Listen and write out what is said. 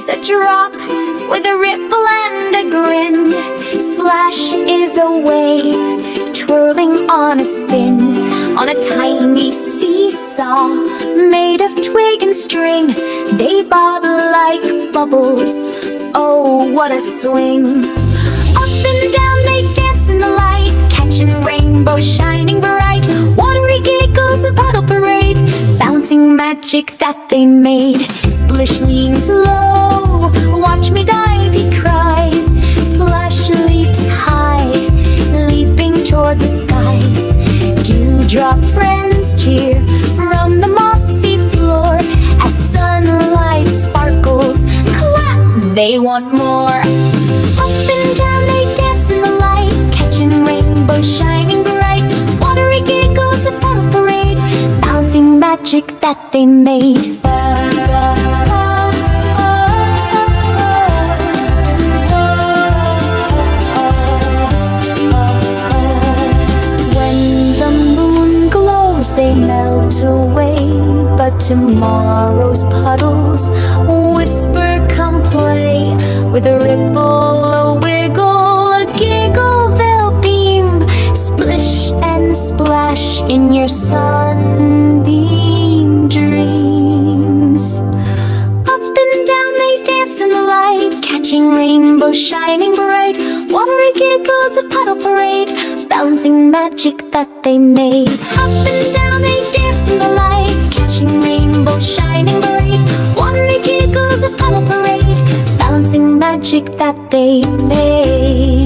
a drop with a ripple and a grin. Splash is a wave twirling on a spin, on a tiny seesaw made of twig and string. They bob like bubbles, oh what a swing. Up and down they dance in the light, catching rainbows shining bright. Watery giggles, a puddle parade, balancing magic that they made. Splish leans low, watch me dive, he cries. Splash leaps high, leaping toward the skies. Dewdrop friends cheer from the mossy floor as sunlight sparkles. Clap, they want more. Up and down they dance in the light, catching rainbows shining bright. Watery giggles, a puddle parade, balancing magic that they made. They melt away, but tomorrow's puddles whisper, come play. With a ripple, a wiggle, a giggle, they'll beam. Splish and splash in your sunbeam dreams. Up and down they dance in the light, catching rainbows shining bright. Watery giggles, a puddle parade, balancing magic that they made. Up and down they dance in the light, catching rainbows shining bright. Watery giggles, a puddle parade, balancing magic that they made.